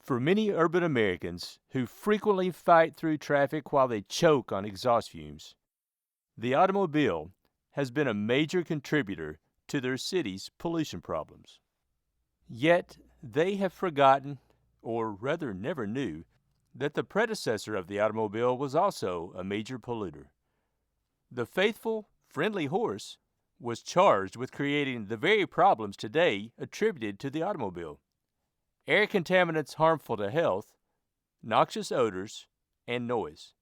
For many urban Americans who frequently fight through traffic while they choke on exhaust fumes, the automobile has been a major contributor to their city's pollution problems. Yet they have forgotten, or rather never knew, that the predecessor of the automobile was also a major polluter. The faithful, friendly horse was charged with creating the very problems today attributed to the automobile: air contaminants harmful to health, noxious odors, and noise.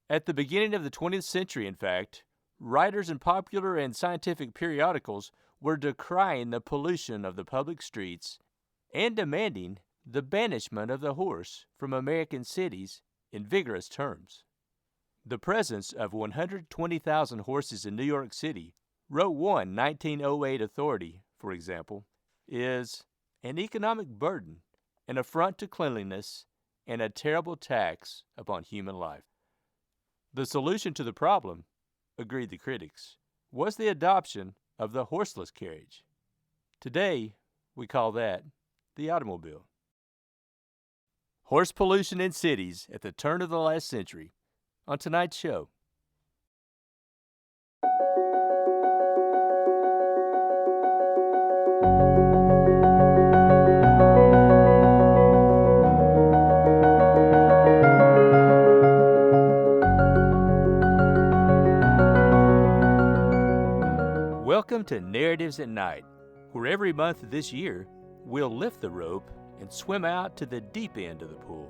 At the beginning of the 20th century, in fact, writers in popular and scientific periodicals were decrying the pollution of the public streets and demanding the banishment of the horse from American cities in vigorous terms. The presence of 120,000 horses in New York City, wrote one 1908 authority, for example, is an economic burden, an affront to cleanliness, and a terrible tax upon human life. The solution to the problem, agreed the critics, was the adoption of the horseless carriage. Today, we call that the automobile. Horse pollution in cities at the turn of the last century, on tonight's show. Welcome to Narratives at Night, where every month this year, we'll lift the rope and swim out to the deep end of the pool.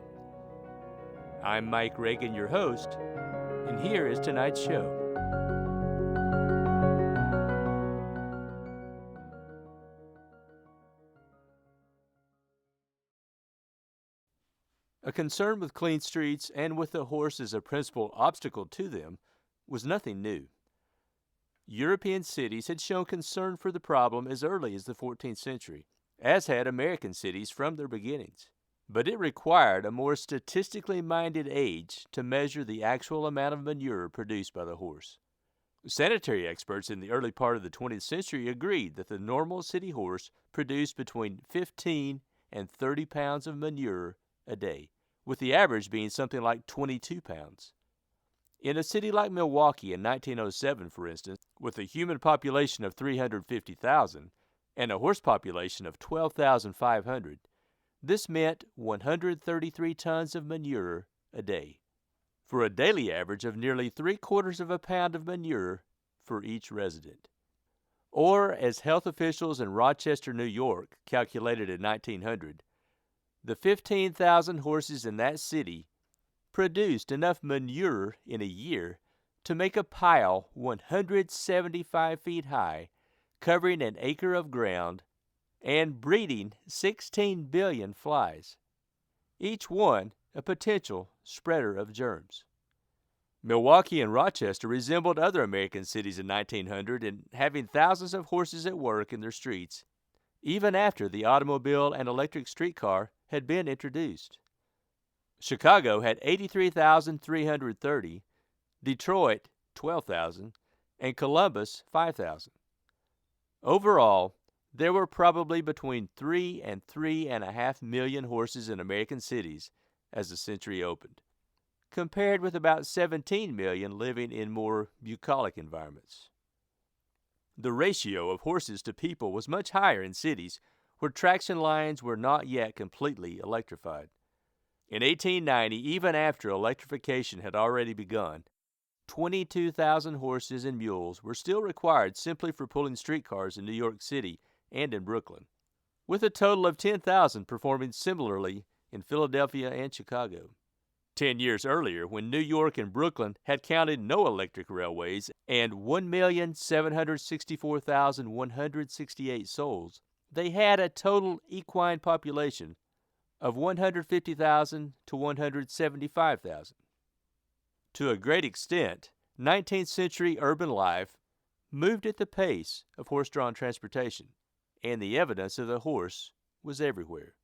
I'm Mike Reagan, your host, and here is tonight's show. A concern with clean streets and with the horse as a principal obstacle to them was nothing new. European cities had shown concern for the problem as early as the 14th century, as had American cities from their beginnings. But it required a more statistically minded age to measure the actual amount of manure produced by the horse. Sanitary experts in the early part of the 20th century agreed that the normal city horse produced between 15 and 30 pounds of manure a day, with the average being something like 22 pounds. In a city like Milwaukee in 1907, for instance, with a human population of 350,000 and a horse population of 12,500, this meant 133 tons of manure a day, for a daily average of nearly 3/4 of a pound of manure for each resident. Or, as health officials in Rochester, New York, calculated in 1900, the 15,000 horses in that city produced enough manure in a year to make a pile 175 feet high, covering an acre of ground, and breeding 16 billion flies, each one a potential spreader of germs. Milwaukee and Rochester resembled other American cities in 1900 in having thousands of horses at work in their streets, even after the automobile and electric streetcar had been introduced. Chicago had 83,330, Detroit 12,000, and Columbus 5,000. Overall, there were probably between 3 and 3.5 million horses in American cities as the century opened, compared with about 17 million living in more bucolic environments. The ratio of horses to people was much higher in cities where traction lines were not yet completely electrified. In 1890, even after electrification had already begun, 22,000 horses and mules were still required simply for pulling streetcars in New York City and in Brooklyn, with a total of 10,000 performing similarly in Philadelphia and Chicago. 10 years earlier, when New York and Brooklyn had counted no electric railways and 1,764,168 souls, they had a total equine population of 150,000 to 175,000. To a great extent, 19th century urban life moved at the pace of horse-drawn transportation, and the evidence of the horse was everywhere.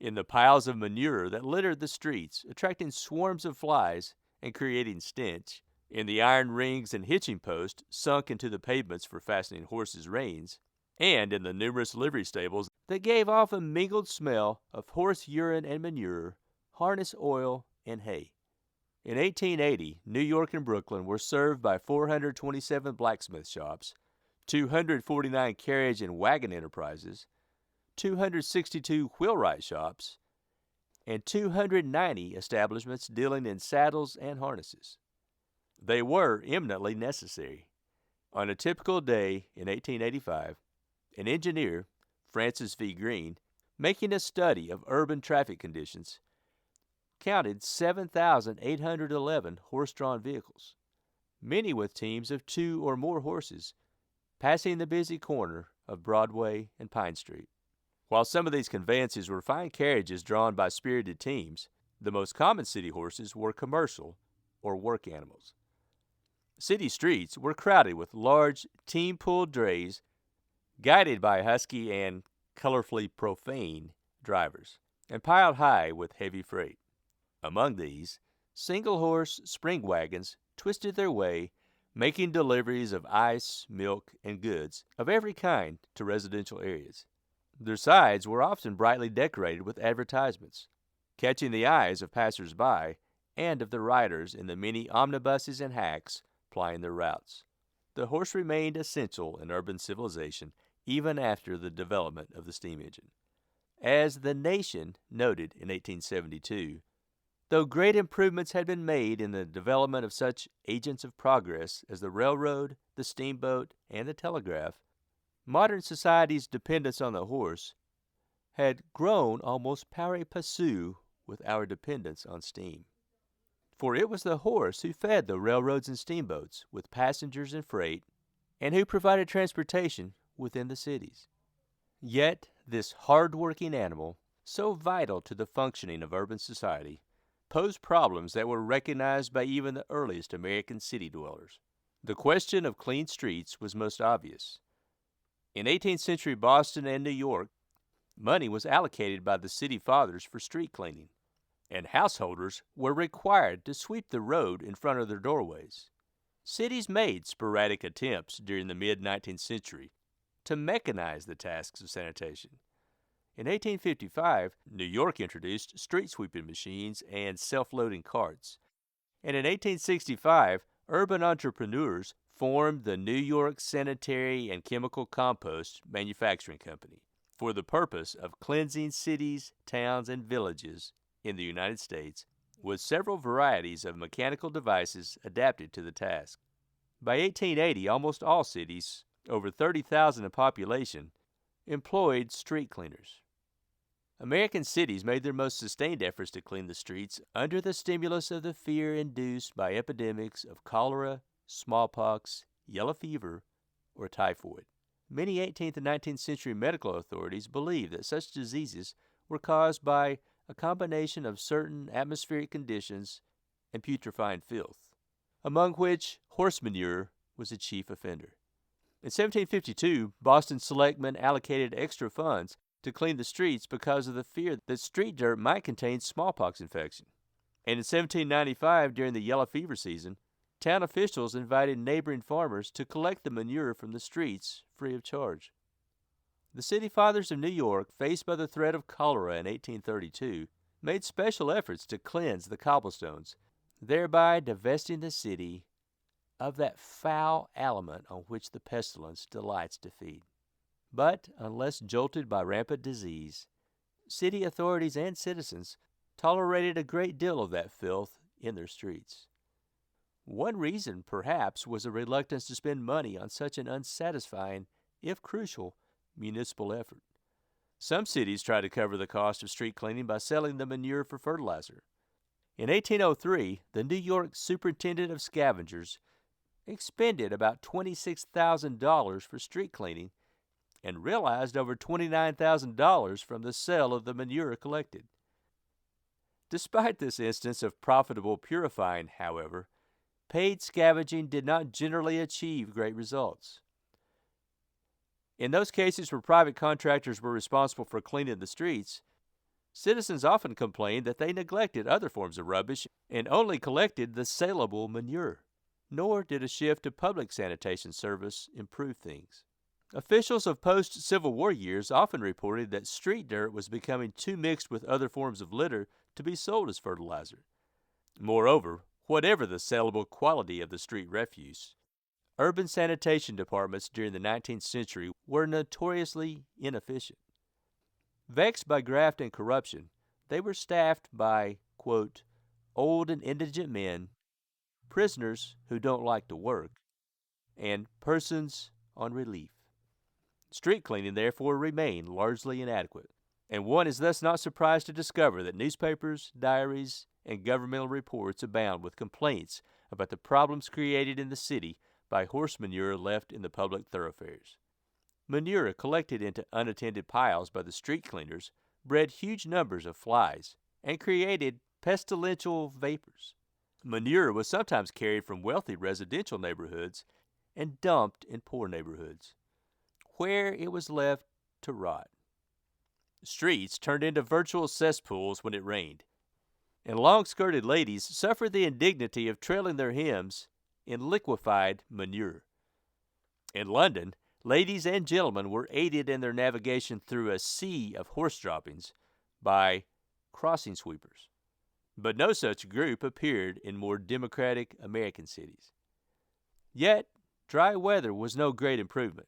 In the piles of manure that littered the streets, attracting swarms of flies and creating stench, in the iron rings and hitching posts sunk into the pavements for fastening horses' reins, and in the numerous livery stables that gave off a mingled smell of horse urine and manure, harness oil, and hay. In 1880, New York and Brooklyn were served by 427 blacksmith shops, 249 carriage and wagon enterprises, 262 wheelwright shops, and 290 establishments dealing in saddles and harnesses. They were eminently necessary. On a typical day in 1885, an engineer, Francis V. Green, making a study of urban traffic conditions, counted 7,811 horse-drawn vehicles, many with teams of 2 or more horses, passing the busy corner of Broadway and Pine Street. While some of these conveyances were fine carriages drawn by spirited teams, the most common city horses were commercial or work animals. City streets were crowded with large team-pulled drays guided by husky and colorfully profane drivers, and piled high with heavy freight. Among these, single-horse spring wagons twisted their way, making deliveries of ice, milk, and goods of every kind to residential areas. Their sides were often brightly decorated with advertisements, catching the eyes of passers-by and of the riders in the many omnibuses and hacks plying their routes. The horse remained essential in urban civilization even after the development of the steam engine. As The Nation noted in 1872, though great improvements had been made in the development of such agents of progress as the railroad, the steamboat, and the telegraph, modern society's dependence on the horse had grown almost pari passu with our dependence on steam. For it was the horse who fed the railroads and steamboats with passengers and freight, and who provided transportation within the cities. Yet this hard-working animal, so vital to the functioning of urban society, posed problems that were recognized by even the earliest American city dwellers. The question of clean streets was most obvious. In 18th century Boston and New York, money was allocated by the city fathers for street cleaning, and householders were required to sweep the road in front of their doorways. Cities made sporadic attempts during the mid-19th century to mechanize the tasks of sanitation. In 1855, New York introduced street sweeping machines and self-loading carts, and in 1865, urban entrepreneurs formed the New York Sanitary and Chemical Compost Manufacturing Company for the purpose of cleansing cities, towns, and villages in the United States with several varieties of mechanical devices adapted to the task. By 1880, almost all cities, over 30,000 in population, employed street cleaners. American cities made their most sustained efforts to clean the streets under the stimulus of the fear induced by epidemics of cholera, smallpox, yellow fever, or typhoid. Many 18th and 19th century medical authorities believed that such diseases were caused by a combination of certain atmospheric conditions and putrefying filth, among which horse manure was a chief offender. In 1752, Boston selectmen allocated extra funds to clean the streets because of the fear that street dirt might contain smallpox infection. And in 1795, during the yellow fever season, town officials invited neighboring farmers to collect the manure from the streets free of charge. The city fathers of New York, faced by the threat of cholera in 1832, made special efforts to cleanse the cobblestones, thereby divesting the city of that foul aliment on which the pestilence delights to feed. But, unless jolted by rampant disease, city authorities and citizens tolerated a great deal of that filth in their streets. One reason, perhaps, was a reluctance to spend money on such an unsatisfying, if crucial, municipal effort. Some cities tried to cover the cost of street cleaning by selling the manure for fertilizer. In 1803, the New York Superintendent of Scavengers expended about $26,000 for street cleaning and realized over $29,000 from the sale of the manure collected. Despite this instance of profitable purifying, however, paid scavenging did not generally achieve great results. In those cases where private contractors were responsible for cleaning the streets, citizens often complained that they neglected other forms of rubbish and only collected the saleable manure. Nor did a shift to public sanitation service improve things. Officials of post-Civil War years often reported that street dirt was becoming too mixed with other forms of litter to be sold as fertilizer. Moreover, whatever the sellable quality of the street refuse, urban sanitation departments during the 19th century were notoriously inefficient. Vexed by graft and corruption, they were staffed by, quote, old and indigent men, prisoners who don't like to work, and persons on relief. Street cleaning, therefore, remained largely inadequate, and one is thus not surprised to discover that newspapers, diaries, and governmental reports abound with complaints about the problems created in the city by horse manure left in the public thoroughfares. Manure collected into unattended piles by the street cleaners bred huge numbers of flies and created pestilential vapors. Manure was sometimes carried from wealthy residential neighborhoods and dumped in poor neighborhoods, where it was left to rot. Streets turned into virtual cesspools when it rained, and long-skirted ladies suffered the indignity of trailing their hems in liquefied manure. In London, ladies and gentlemen were aided in their navigation through a sea of horse droppings by crossing sweepers, but no such group appeared in more democratic American cities. Yet, dry weather was no great improvement,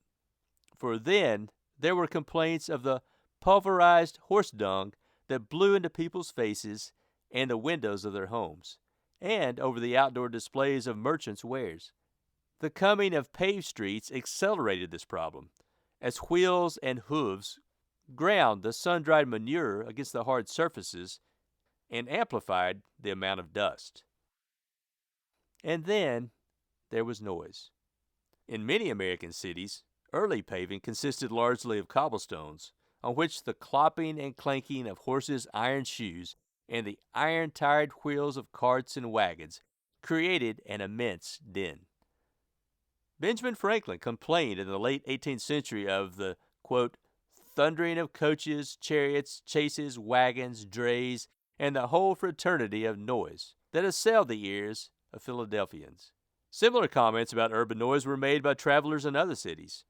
for then there were complaints of the pulverized horse dung that blew into people's faces and the windows of their homes, and over the outdoor displays of merchants' wares. The coming of paved streets accelerated this problem, as wheels and hooves ground the sun-dried manure against the hard surfaces and amplified the amount of dust. And then there was noise. In many American cities, early paving consisted largely of cobblestones, on which the clopping and clanking of horses' iron shoes and the iron-tired wheels of carts and wagons created an immense din. Benjamin Franklin complained in the late 18th century of the, quote, thundering of coaches, chariots, chases, wagons, drays, and the whole fraternity of noise that assailed the ears of Philadelphians. Similar comments about urban noise were made by travelers in other cities.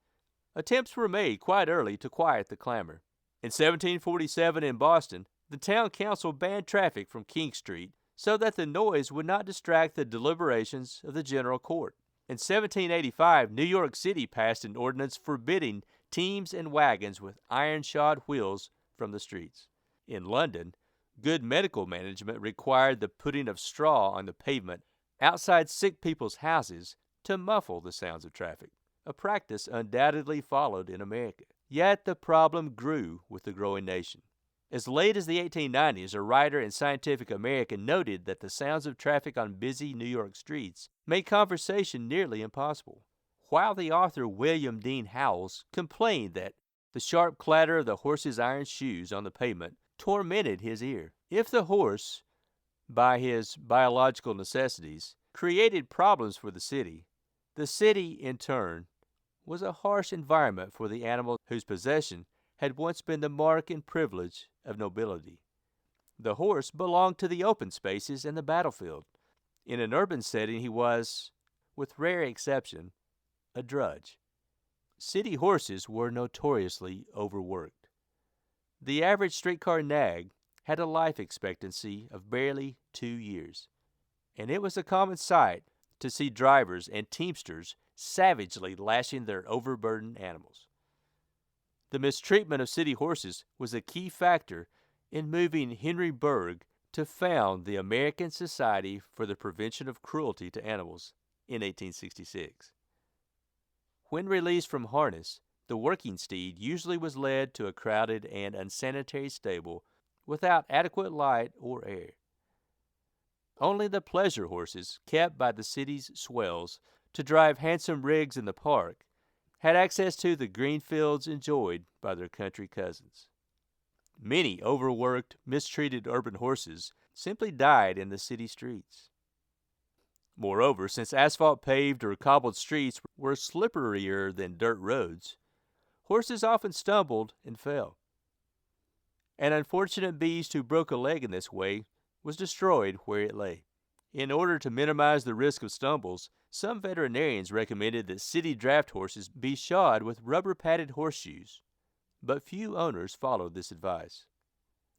Attempts were made quite early to quiet the clamor. In 1747 in Boston, the town council banned traffic from King Street so that the noise would not distract the deliberations of the General Court. In 1785, New York City passed an ordinance forbidding teams and wagons with iron-shod wheels from the streets. In London, good medical management required the putting of straw on the pavement outside sick people's houses to muffle the sounds of traffic, a practice undoubtedly followed in America. Yet the problem grew with the growing nation. As late as the 1890s, a writer in Scientific American noted that the sounds of traffic on busy New York streets made conversation nearly impossible, while the author William Dean Howells complained that the sharp clatter of the horse's iron shoes on the pavement tormented his ear. If the horse, by his biological necessities, created problems for the city, in turn, was a harsh environment for the animal whose possession had once been the mark and privilege of nobility. The horse belonged to the open spaces and the battlefield. In an urban setting, he was, with rare exception, a drudge. City horses were notoriously overworked. The average streetcar nag had a life expectancy of barely 2 years, and it was a common sight to see drivers and teamsters savagely lashing their overburdened animals. The mistreatment of city horses was a key factor in moving Henry Bergh to found the American Society for the Prevention of Cruelty to Animals in 1866. When released from harness, the working steed usually was led to a crowded and unsanitary stable without adequate light or air. Only the pleasure horses, kept by the city's swells to drive handsome rigs in the park, had access to the green fields enjoyed by their country cousins. Many overworked, mistreated urban horses simply died in the city streets. Moreover, since asphalt-paved or cobbled streets were slipperier than dirt roads, horses often stumbled and fell. An unfortunate beast who broke a leg in this way was destroyed where it lay. In order to minimize the risk of stumbles, Some veterinarians recommended that city draft horses be shod with rubber-padded horseshoes, but few owners followed this advice.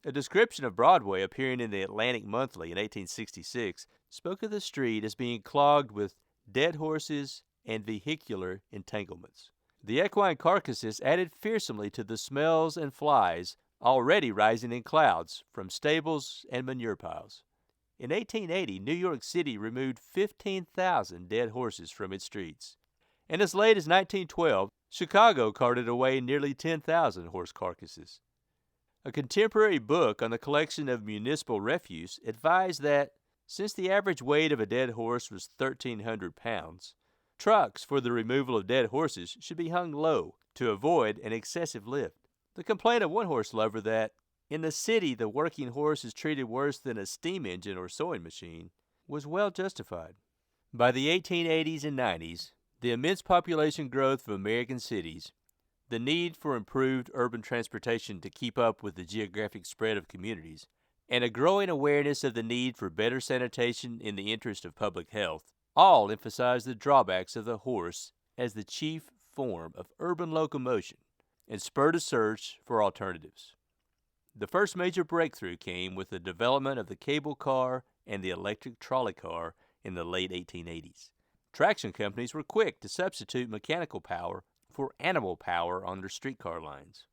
A description of Broadway appearing in the Atlantic Monthly in 1866 spoke of the street as being clogged with dead horses and vehicular entanglements. The equine carcasses added fearsomely to the smells and flies already rising in clouds from stables and manure piles. In 1880, New York City removed 15,000 dead horses from its streets. And as late as 1912, Chicago carted away nearly 10,000 horse carcasses. A contemporary book on the collection of municipal refuse advised that, since the average weight of a dead horse was 1,300 pounds, trucks for the removal of dead horses should be hung low to avoid an excessive lift. The complaint of one horse lover that, in the city, the working horse is treated worse than a steam engine or sewing machine was well justified. By the 1880s and 90s, the immense population growth of American cities, the need for improved urban transportation to keep up with the geographic spread of communities, and a growing awareness of the need for better sanitation in the interest of public health, all emphasize the drawbacks of the horse as the chief form of urban locomotion and spurred a search for alternatives. The first major breakthrough came with the development of the cable car and the electric trolley car in the late 1880s. Traction companies were quick to substitute mechanical power for animal power on their streetcar lines.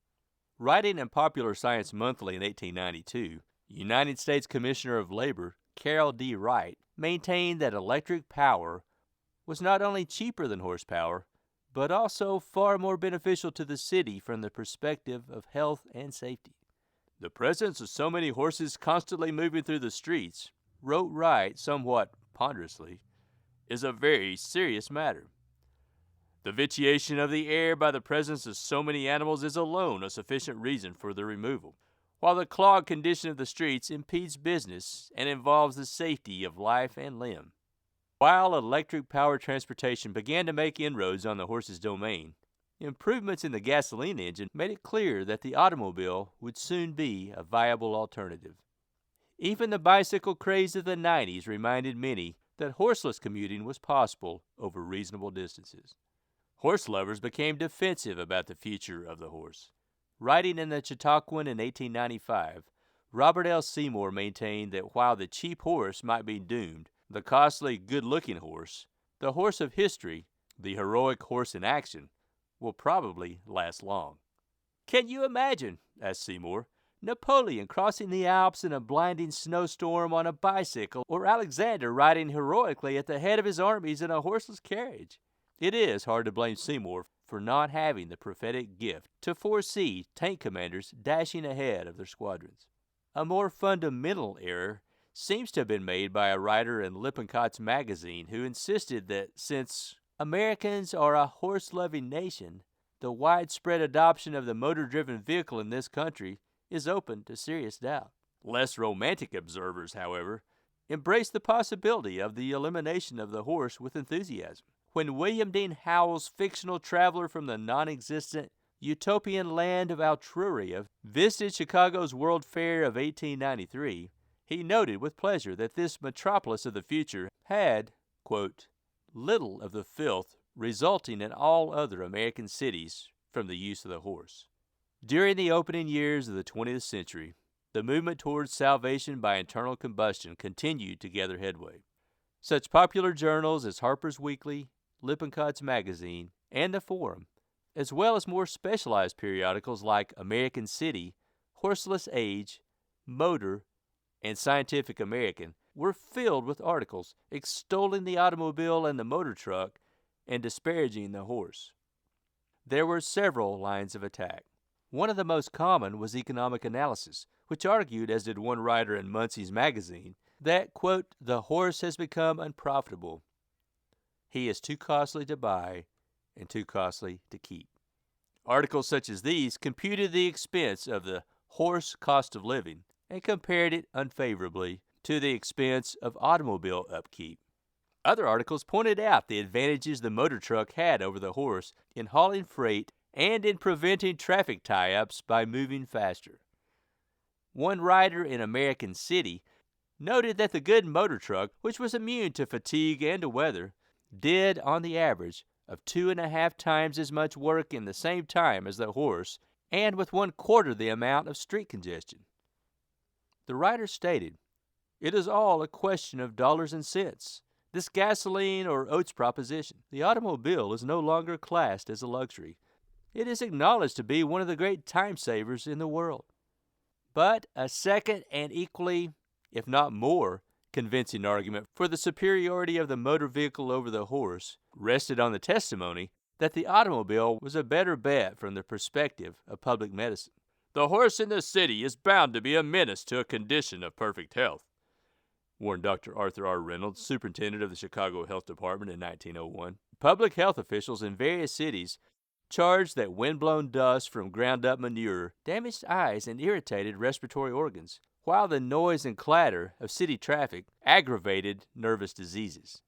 Writing in Popular Science Monthly in 1892, United States Commissioner of Labor Carroll D. Wright maintained that electric power was not only cheaper than horsepower, but also far more beneficial to the city from the perspective of health and safety. The presence of so many horses constantly moving through the streets, wrote Wright somewhat ponderously, is a very serious matter. The vitiation of the air by the presence of so many animals is alone a sufficient reason for their removal, while the clogged condition of the streets impedes business and involves the safety of life and limb. While electric power transportation began to make inroads on the horse's domain, improvements in the gasoline engine made it clear that the automobile would soon be a viable alternative. Even the bicycle craze of the 90s reminded many that horseless commuting was possible over reasonable distances. Horse lovers became defensive about the future of the horse. Writing in the Chautauquan in 1895, Robert L. Seymour maintained that while the cheap horse might be doomed, the costly, good-looking horse, the horse of history, the heroic horse in action, will probably last long. "Can you imagine," asked Seymour, "Napoleon crossing the Alps in a blinding snowstorm on a bicycle, or Alexander riding heroically at the head of his armies in a horseless carriage?" It is hard to blame Seymour for not having the prophetic gift to foresee tank commanders dashing ahead of their squadrons. A more fundamental error seems to have been made by a writer in Lippincott's magazine who insisted that since Americans are a horse-loving nation, the widespread adoption of the motor-driven vehicle in this country is open to serious doubt. Less romantic observers, however, embrace the possibility of the elimination of the horse with enthusiasm. When William Dean Howell's fictional traveler from the non-existent utopian land of Altruria visited Chicago's World Fair of 1893, he noted with pleasure that this metropolis of the future had, quote, little of the filth resulting in all other American cities from the use of the horse. During the opening years of the 20th century, the movement towards salvation by internal combustion continued to gather headway. Such popular journals as Harper's Weekly, Lippincott's Magazine, and The Forum, as well as more specialized periodicals like American City, Horseless Age, Motor, and Scientific American, were filled with articles extolling the automobile and the motor truck and disparaging the horse. There were several lines of attack. One of the most common was economic analysis, which argued, as did one writer in Munsey's magazine, that, quote, the horse has become unprofitable. He is too costly to buy and too costly to keep. Articles such as these computed the expense of the horse cost of living and compared it unfavorably to the expense of automobile upkeep. Other articles pointed out the advantages the motor truck had over the horse in hauling freight and in preventing traffic tie-ups by moving faster. One writer in American City noted that the good motor truck, which was immune to fatigue and to weather, did, on the average, of 2.5 times as much work in the same time as the horse, and with 1/4 the amount of street congestion. The writer stated, "It is all a question of dollars and cents. This gasoline or oats proposition. The automobile is no longer classed as a luxury. It is acknowledged to be one of the great time savers in the world." But a second and equally, if not more, convincing argument for the superiority of the motor vehicle over the horse rested on the testimony that the automobile was a better bet from the perspective of public medicine. "The horse in the city is bound to be a menace to a condition of perfect health," warned Dr. Arthur R. Reynolds, superintendent of the Chicago Health Department in 1901. Public health officials in various cities charged that windblown dust from ground-up manure damaged eyes and irritated respiratory organs, while the noise and clatter of city traffic aggravated nervous diseases.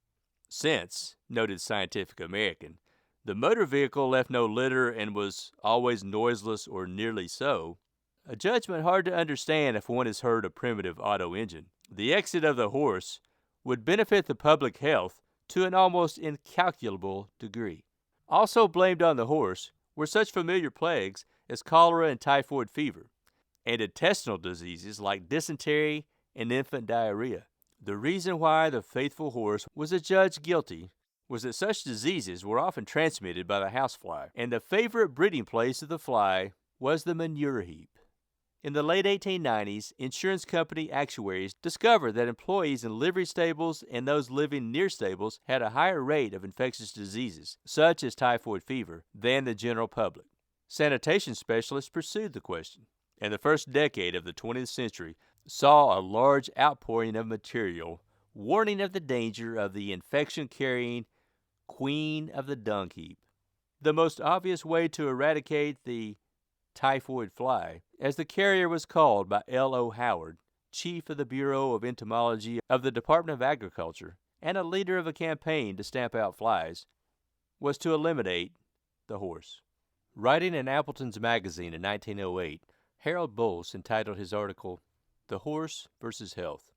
Since, noted Scientific American, the motor vehicle left no litter and was always noiseless or nearly so, a judgment hard to understand if one has heard a primitive auto engine, the exit of the horse would benefit the public health to an almost incalculable degree. Also blamed on the horse were such familiar plagues as cholera and typhoid fever, and intestinal diseases like dysentery and infant diarrhea. The reason why the faithful horse was adjudged guilty was that such diseases were often transmitted by the housefly, and the favorite breeding place of the fly was the manure heap. In the late 1890s, insurance company actuaries discovered that employees in livery stables and those living near stables had a higher rate of infectious diseases, such as typhoid fever, than the general public. Sanitation specialists pursued the question, and the first decade of the 20th century saw a large outpouring of material warning of the danger of the infection-carrying queen of the dung heap. The most obvious way to eradicate the typhoid fly, as the carrier was called by L.O. Howard, chief of the Bureau of Entomology of the Department of Agriculture and a leader of a campaign to stamp out flies, was to eliminate the horse. Writing in Appleton's magazine in 1908, Harold Bowles entitled his article, "The Horse versus Health."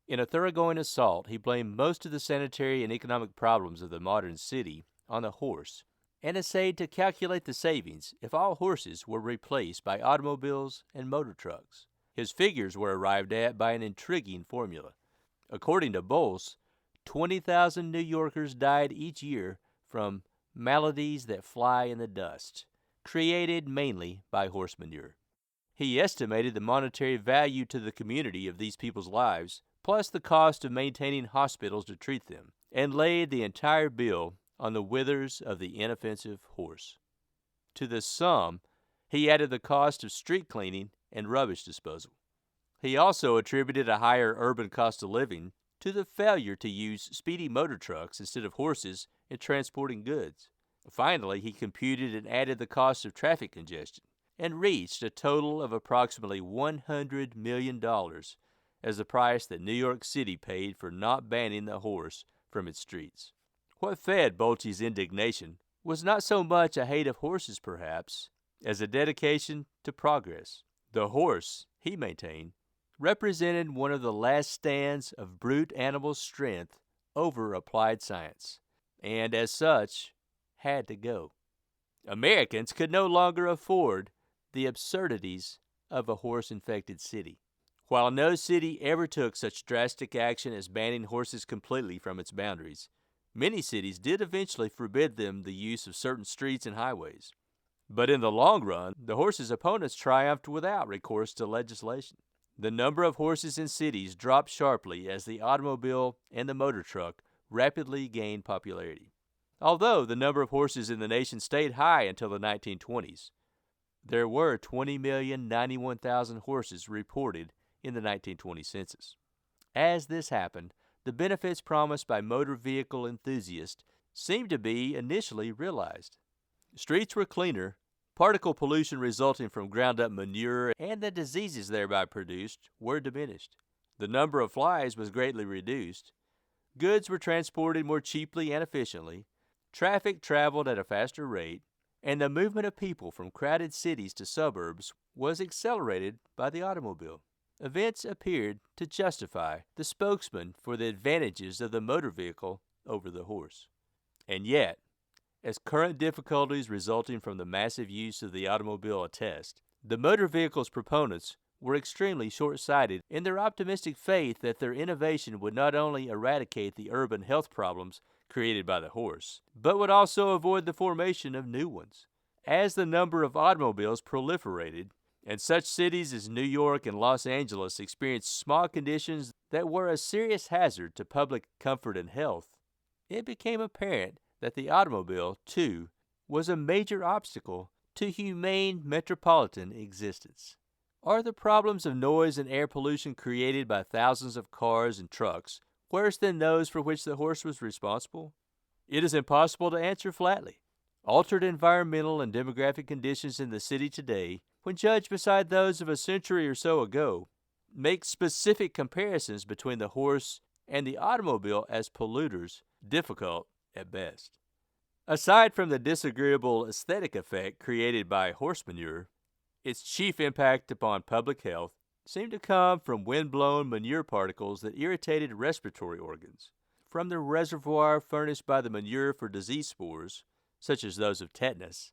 In a thoroughgoing assault, he blamed most of the sanitary and economic problems of the modern city on the horse, and essayed to calculate the savings if all horses were replaced by automobiles and motor trucks. His figures were arrived at by an intriguing formula. According to Bowles, 20,000 New Yorkers died each year from maladies that fly in the dust, created mainly by horse manure. He estimated the monetary value to the community of these people's lives, plus the cost of maintaining hospitals to treat them, and laid the entire bill on the withers of the inoffensive horse. To this sum, he added the cost of street cleaning and rubbish disposal. He also attributed a higher urban cost of living to the failure to use speedy motor trucks instead of horses in transporting goods. Finally, he computed and added the cost of traffic congestion, and reached a total of approximately $100 million as the price that New York City paid for not banning the horse from its streets. What fed Bolte's indignation was not so much a hate of horses, perhaps, as a dedication to progress. The horse, he maintained, represented one of the last stands of brute animal strength over applied science, and as such, had to go. Americans could no longer afford the absurdities of a horse-infected city. While no city ever took such drastic action as banning horses completely from its boundaries, many cities did eventually forbid them the use of certain streets and highways. But in the long run, the horse's opponents triumphed without recourse to legislation. The number of horses in cities dropped sharply as the automobile and the motor truck rapidly gained popularity. Although the number of horses in the nation stayed high until the 1920s, there were 20,091,000 horses reported in the 1920 census. As this happened, the benefits promised by motor vehicle enthusiasts seemed to be initially realized. Streets were cleaner, particle pollution resulting from ground-up manure and the diseases thereby produced were diminished. The number of flies was greatly reduced. Goods were transported more cheaply and efficiently. Traffic traveled at a faster rate, and the movement of people from crowded cities to suburbs was accelerated by the automobile. Events appeared to justify the spokesman for the advantages of the motor vehicle over the horse. And yet, as current difficulties resulting from the massive use of the automobile attest, the motor vehicle's proponents were extremely short-sighted in their optimistic faith that their innovation would not only eradicate the urban health problems created by the horse, but would also avoid the formation of new ones. As the number of automobiles proliferated, and such cities as New York and Los Angeles experienced smog conditions that were a serious hazard to public comfort and health, it became apparent that the automobile, too, was a major obstacle to humane metropolitan existence. Are the problems of noise and air pollution created by thousands of cars and trucks worse than those for which the horse was responsible? It is impossible to answer flatly. Altered environmental and demographic conditions in the city today, when judged beside those of a century or so ago, make specific comparisons between the horse and the automobile as polluters difficult at best. Aside from the disagreeable aesthetic effect created by horse manure, its chief impact upon public health seemed to come from wind-blown manure particles that irritated respiratory organs, from the reservoir furnished by the manure for disease spores, such as those of tetanus,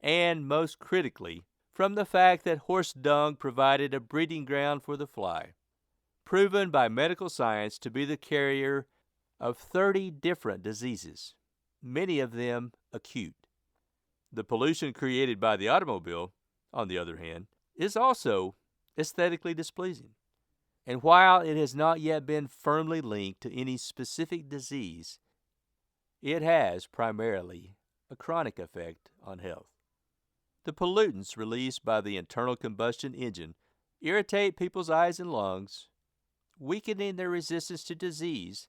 and, most critically, from the fact that horse dung provided a breeding ground for the fly, proven by medical science to be the carrier of 30 different diseases, many of them acute. The pollution created by the automobile, on the other hand, is also aesthetically displeasing. And while it has not yet been firmly linked to any specific disease, it has primarily a chronic effect on health. The pollutants released by the internal combustion engine irritate people's eyes and lungs, weakening their resistance to disease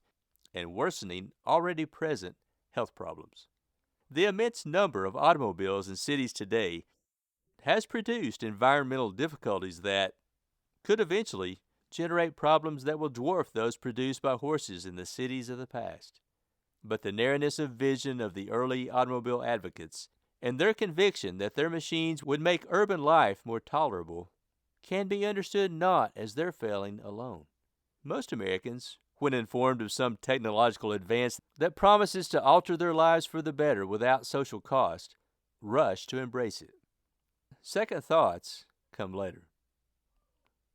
and worsening already present health problems. The immense number of automobiles in cities today has produced environmental difficulties that could eventually generate problems that will dwarf those produced by horses in the cities of the past. But the narrowness of vision of the early automobile advocates and their conviction that their machines would make urban life more tolerable can be understood not as their failing alone. Most Americans, when informed of some technological advance that promises to alter their lives for the better without social cost, rush to embrace it. Second thoughts come later.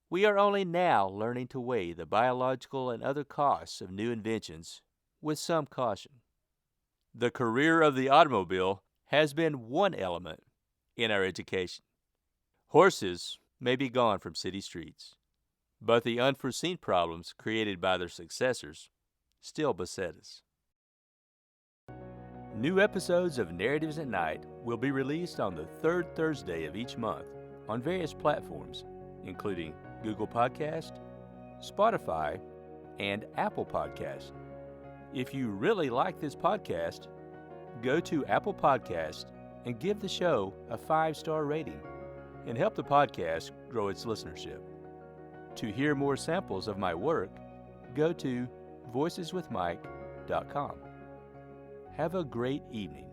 We are only now learning to weigh the biological and other costs of new inventions with some caution. The career of the automobile has been one element in our education. Horses may be gone from city streets, but the unforeseen problems created by their successors still beset us. New episodes of Narratives at Night will be released on the third Thursday of each month on various platforms, including Google Podcast, Spotify, and Apple Podcast. If you really like this podcast, go to Apple Podcast and give the show a 5-star rating and help the podcast grow its listenership. To hear more samples of my work, go to voiceswithmike.com. Have a great evening.